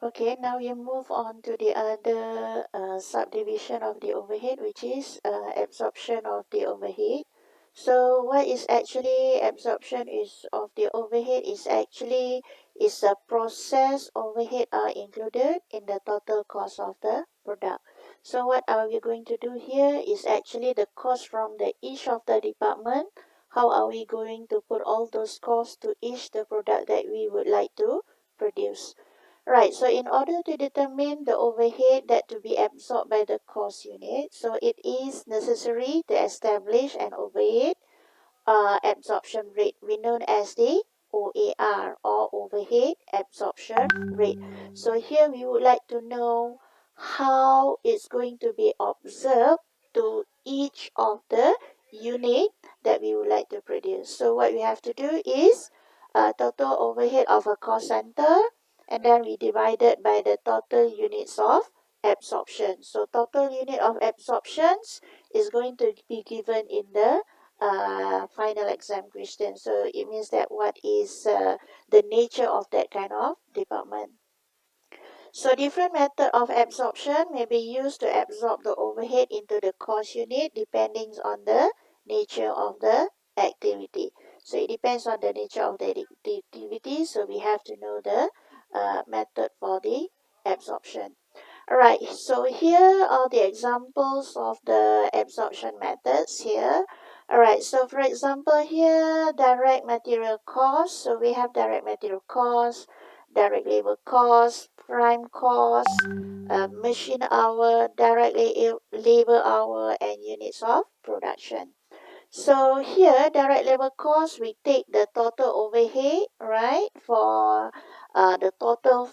Okay, now we move on to the other subdivision of the overhead, which is absorption of the overhead. So what is actually absorption is of the overhead is actually is a process overhead are included in the total cost of the product. So what are we going to do here is actually the cost from the each of the department. How are we going to put all those costs to each the product that we would like to produce? Right, so in order to determine the overhead that to be absorbed by the cost unit, so it is necessary to establish an overhead absorption rate, we known as the OAR or overhead absorption rate. So here we would like to know how it's going to be observed to each of the unit that we would like to produce. So what we have to do is total overhead of a cost center, and then we divide it by the total units of absorption. So total unit of absorptions is going to be given in the final exam question. So it means that what is the nature of that kind of department. So different method of absorption may be used to absorb the overhead into the cost unit depending on the nature of the activity. So it depends on the nature of the activity. So we have to know the method for the absorption. Alright, so here are the examples of the absorption methods here. Alright, so for example here, direct material cost. So we have direct material cost, direct labor cost, prime cost, machine hour, direct labor hour, and units of production. So here, direct labor cost, we take the total overhead, right, for the total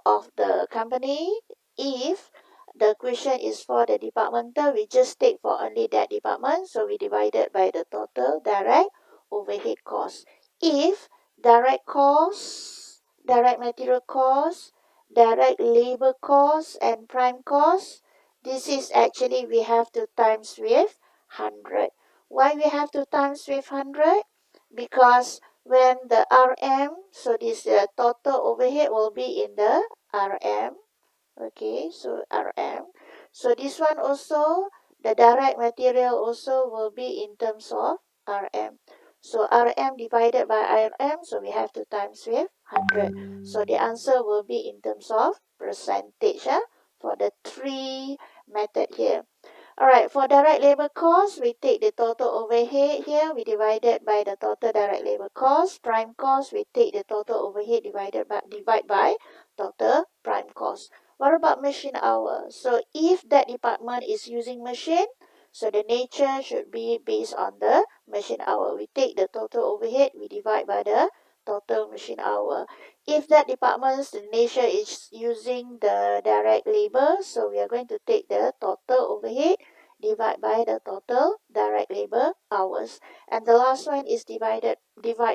of the company. If the question is for the departmental, we just take for only that department, so we divide it by the total direct overhead cost. If direct cost, direct material cost, direct labor cost, and prime cost, this is actually we have to times with 100. Why we have to times with 100? Because when the RM, so this total overhead will be in the RM. Okay, so RM. So this one also, the direct material also will be in terms of RM. So RM divided by RM, so we have to times with 100. So the answer will be in terms of percentage for the three method here. Alright, for direct labor cost, we take the total overhead here, we divide it by the total direct labor cost. Prime cost, we take the total overhead divide by total prime cost. What about machine hour? So if that department is using machine, so the nature should be based on the machine hour. We take the total overhead, we divide by the total machine hour. If that department's nature is using the direct labor, so we are going to take the total overhead divide by the total direct labor hours. And the last one is divide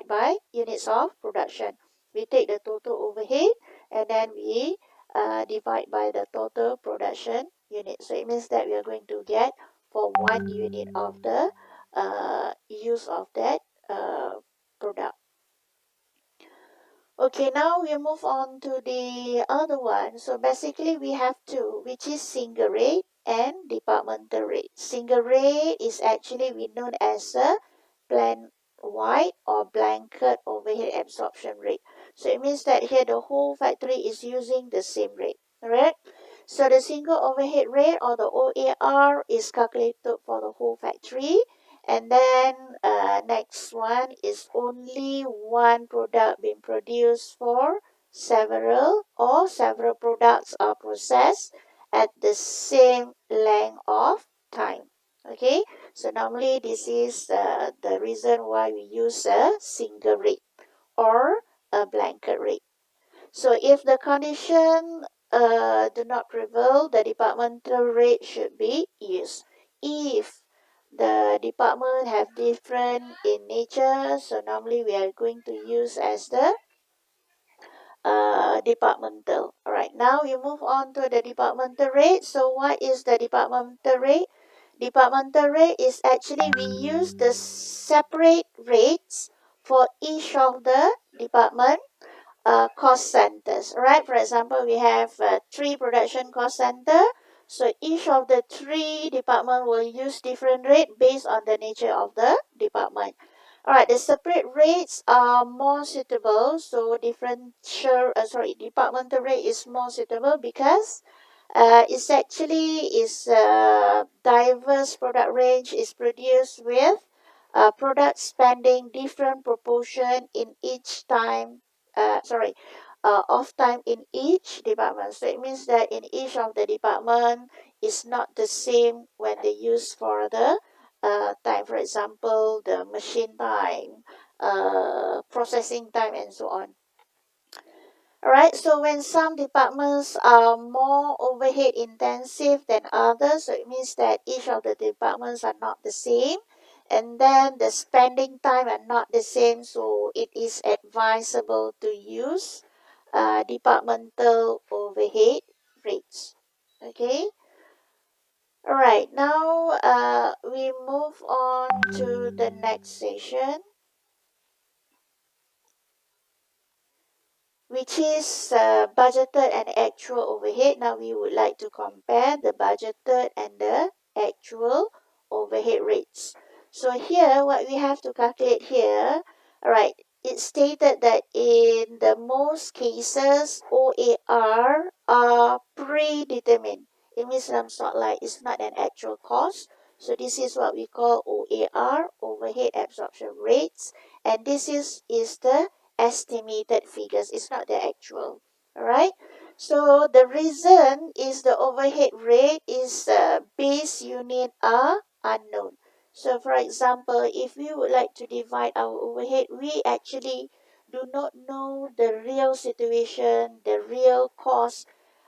by units of production. We take the total overhead and then we divide by the total production unit. So it means that we are going to get for 1 unit of the use of that product. Okay, now we move on to the other one. So basically we have two, which is single rate and departmental rate. Single rate is actually we known as a plan wide or blanket overhead absorption rate. So it means that here the whole factory is using the same rate. Alright? So the single overhead rate or the OAR is calculated for the whole factory. And then next one is only one product being produced for several products are processed at the same length of time. Okay, so normally this is the reason why we use a single rate or a blanket rate. So if the condition do not prevail, the departmental rate should be used. If the department have different in nature, so normally we are going to use as the departmental. Alright, now we move on to the departmental rate. So what is the departmental rate? Departmental rate is actually we use the separate rates for each of the department cost center. figures. Alright, for example, we have 3 production cost center. So each of the 3 department will use different rate based on the nature of the department. Alright, the separate rates are more suitable. So departmental rate is more suitable because it's actually diverse product range is produced with product spending different proportion in each time. Of time in each department. So it means that in each of the department is not the same when they use for the time. For example, the machine time, processing time, and so on. Alright, so when some departments are more overhead intensive than others, so it means that each of the departments are not the same, and then the spending time are not the same, so it is advisable to use departmental overhead rates. Okay, alright, now we move on to the next session, which is budgeted and actual overhead. Now we would like to compare the budgeted and the actual overhead rates. So here, what we have to calculate here, alright, it's stated that in the most cases, OAR are predetermined. It means some sort like it's not an actual cost. So this is what we call OAR, overhead absorption rates, and this is the estimated figures. It's not the actual. Alright. So the reason is the overhead rate is base unit are unknown. So for example, if we would like to divide our overhead, we actually do not know the real situation, the real cost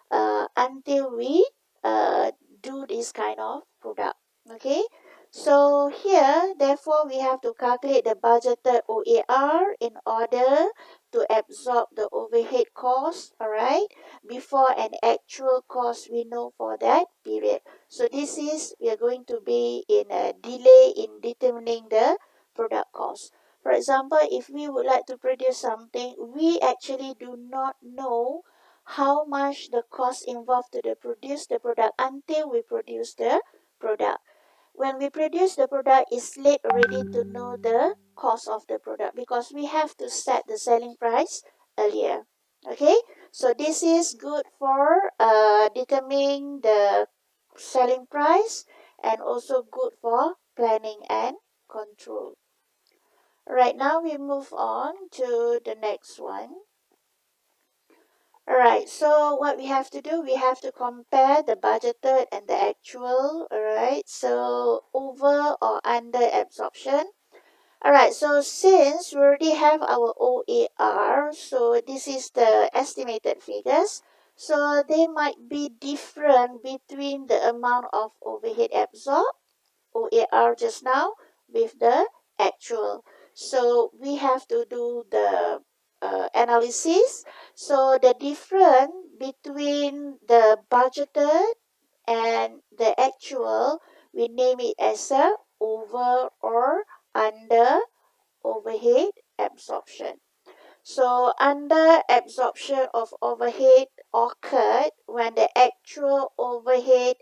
until we uh, do this kind of product. Okay, so here therefore we have to calculate the budgeted OAR in order to absorb the overhead cost, alright, before an actual cost we know for that period. So this is, we are going to be in a delay in determining the product cost. For example, if we would like to produce something, we actually do not know how much the cost involved to the produce the product until we produce the product. When we produce the product, it's late already to know the cost of the product because we have to set the selling price earlier. Okay, so this is good for determining the selling price and also good for planning and control. Right now we move on to the next one. Alright, so what we have to do, we have to compare the budgeted and the actual. Alright, so over or under absorption. Alright, so since we already have our OAR, so this is the estimated figures. So they might be different between the amount of overhead absorbed, OAR just now, with the actual. So we have to do the analysis. So the difference between the budgeted and the actual, we name it as a over or under overhead absorption. So under absorption of overhead occurred when the actual overhead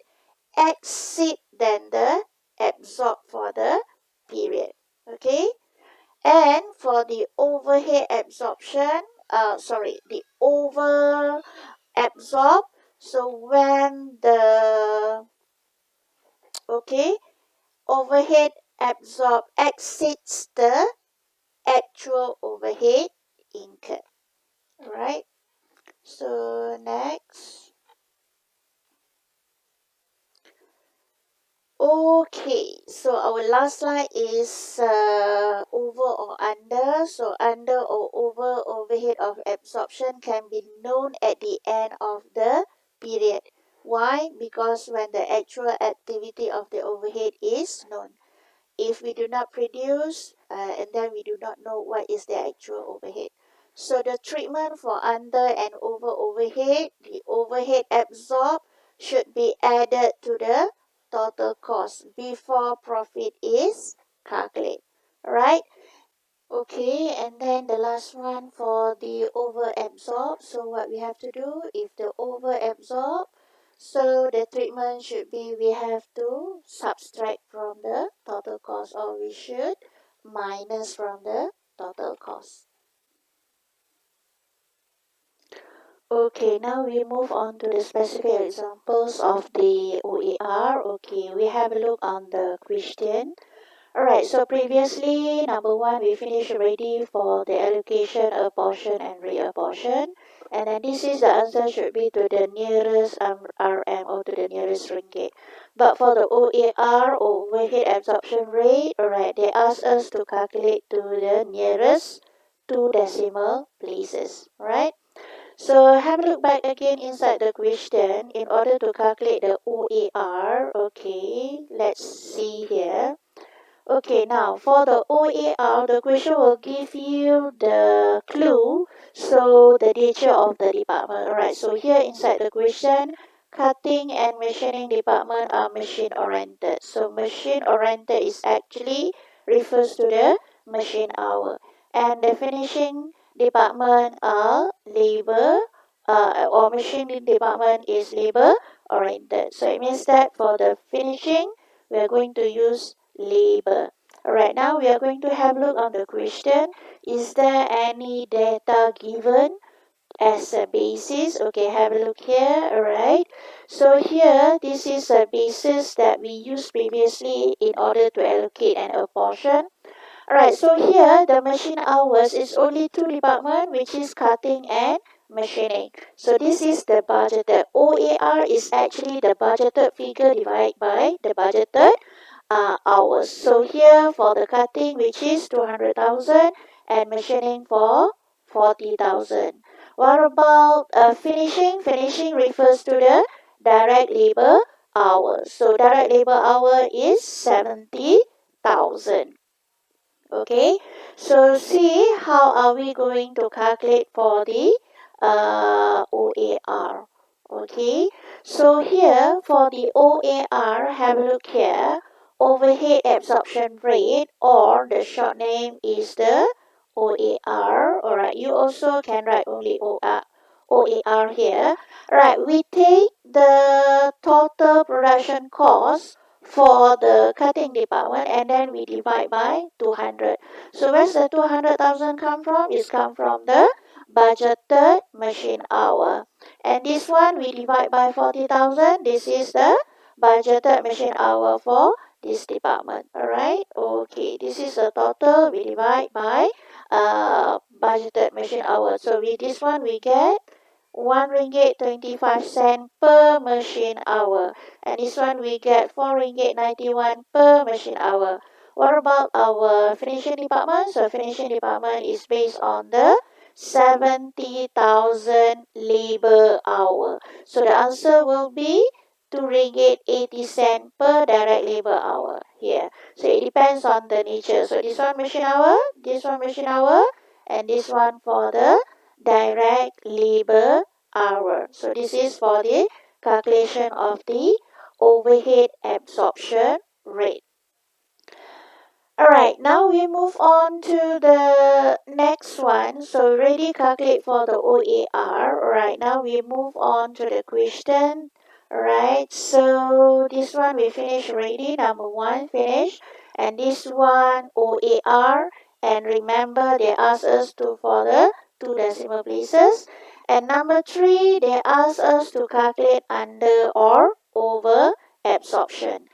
exceed than the absorbed for the period. Okay, and for the overhead absorption, the over absorb. So when the okay overhead absorb exceeds the actual overhead incurred. Alright. So next. Okay, so our last slide is over or under. So under or over overhead of absorption can be known at the end of the period. Why? Because when the actual activity of the overhead is known. If we do not produce, and then we do not know what is the actual overhead. So the treatment for under and over overhead, the overhead absorbed should be added to the total cost before profit is calculated. Alright? Okay, and then the last one for the over absorb. So what we have to do, if the over absorb, so the treatment should be, we have to subtract from the total cost, or we should minus from the total cost. Okay, now we move on to the specific examples of the OER. Okay, we have a look on the question. Alright, so previously, number one, we finished already for the allocation, apportion, and reapportion. And then this is the answer should be to the nearest RM, or to the nearest ringgit. But for the OAR, overhead absorption rate, alright, they ask us to calculate to the nearest two decimal places, right? So have a look back again inside the question in order to calculate the OAR. Okay, let's see here. Okay, now for the OER, the question will give you the clue, so the nature of the department. Alright, so here inside the question, cutting and machining department are machine oriented. So machine oriented is actually refers to the machine hour. And the finishing department are labor, or machining department is labor oriented. So it means that for the finishing, we are going to use labor. Alright, now we are going to have a look on the question. Is there any data given as a basis? Okay, have a look here. Alright, so here this is a basis that we used previously in order to allocate and apportion. Alright, so here the machine hours is only two department, which is cutting and machining. So this is the budgeted. OAR is actually the budgeted figure divided by the budgeted hours. So here for the cutting, which is 200,000, and machining for 40,000. What about finishing? Finishing refers to the direct labor hours. So direct labor hour is 70,000. Okay, so see how are we going to calculate for the OAR. Okay, so here for the OAR, have a look here. Overhead absorption rate, or the short name is the OAR. Alright, you also can write only OAR here. Right, we take the total production cost for the cutting department, and then we divide by 200. So where's the 200,000 come from? It's come from the budgeted machine hour. And this one we divide by 40,000. This is the budgeted machine hour for this department. Alright, okay, this is the total. We divide by budgeted machine hour. So with this one we get 1 ringgit 25 cent per machine hour. And this one we get 4 ringgit 91 per machine hour. What about our finishing department? So finishing department is based on the 70,000 labor hour. So the answer will be 2 ringgit 80 cent per direct labor hour here. So it depends on the nature. So this one machine hour, this one machine hour, and this one for the direct labor hour. So this is for the calculation of the overhead absorption rate. Alright, now we move on to the next one. So already calculate for the OAR. Alright, now we move on to the question. Alright, so this one we finished already. Number one finished. And this one OAR. And remember they asked us to for the two decimal places. And number three, they asked us to calculate under or over absorption.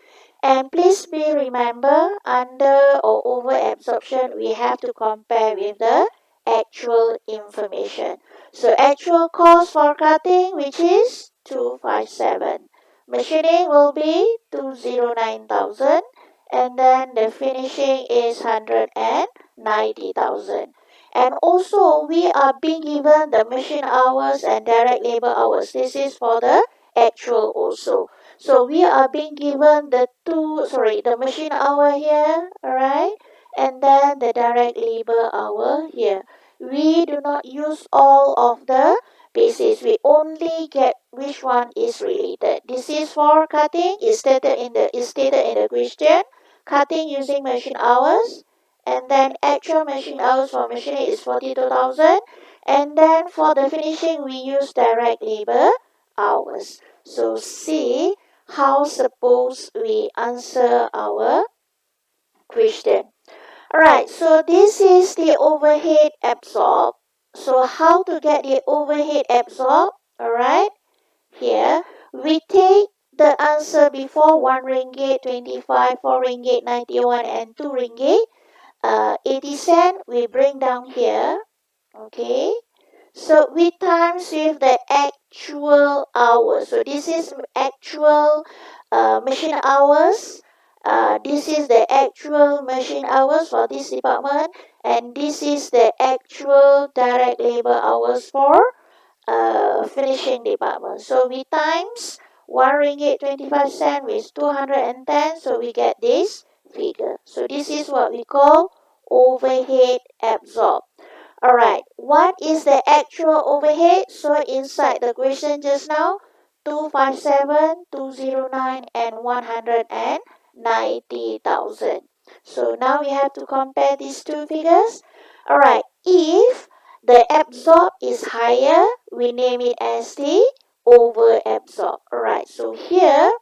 And please be remember, under or over absorption, we have to compare with the actual information. So actual cost for cutting, which is 257. Machining will be 209,000. And then the finishing is 190,000. And also, we are being given the machine hours and direct labor hours. This is for the actual also. So we are being given the machine hour here, alright, and then the direct labor hour here. We do not use all of the basis. We only get which one is related. This is for cutting. Is stated in the question. Cutting using machine hours, and then actual machine hours for machining is 42,000, And then for the finishing, we use direct labor hours. So see how suppose we answer our question. Alright, so this is the overhead absorb. So how to get the overhead absorb? Alright, here we take the answer before 1 ringgit 25, 4 ringgit 91 and 2 ringgit 80 cent. We bring down here. Okay, so we times with the actual hours. So this is actual machine hours. This is the actual machine hours for this department, and this is the actual direct labor hours for finishing department. So we times 1 ringgit 25 cent with 210, so we get this figure. So this is what we call overhead absorb. Alright, what is the actual overhead? So inside the question just now, 257, 209 and 190,000. So now we have to compare these two figures. Alright, if the absorb is higher, we name it as the over absorb. Alright, so here,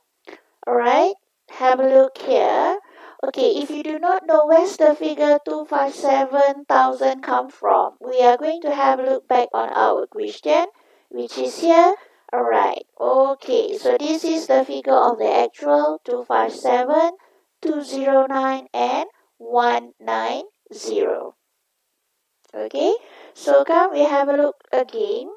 alright, have a look here. Okay, if you do not know where's the figure 257,000 come from, we are going to have a look back on our question, which is here. Alright, okay, so this is the figure of the actual 257, 209 and 190. Okay, so come we have a look again.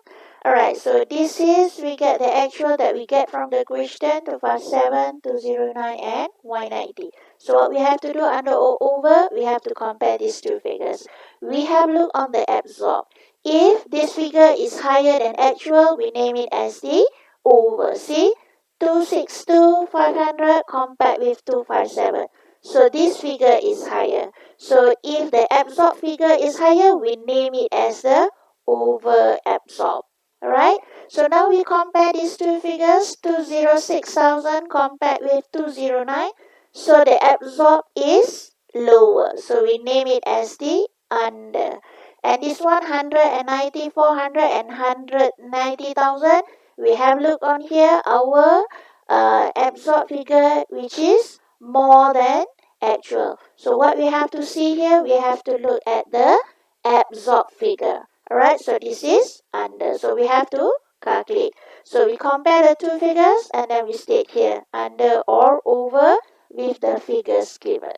Alright, so this is we get the actual that we get from the question 257, 209 and 190. So what we have to do under over, we have to compare these two figures. We have look on the absorb. If this figure is higher than actual, we name it as the over. See, 262, 500 compared with 257. So this figure is higher. So if the absorb figure is higher, we name it as the over absorb. Alright, so now we compare these two figures, 206,000 compared with 209. So the absorb is lower. So we name it as the under. And this 190, 400 and 190,000, we have look on here, our absorb figure which is more than actual. So what we have to see here, we have to look at the absorb figure. Alright, so this is under. So we have to calculate. So we compare the two figures and then we state here under or over with the figures given.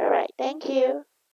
Alright, thank you.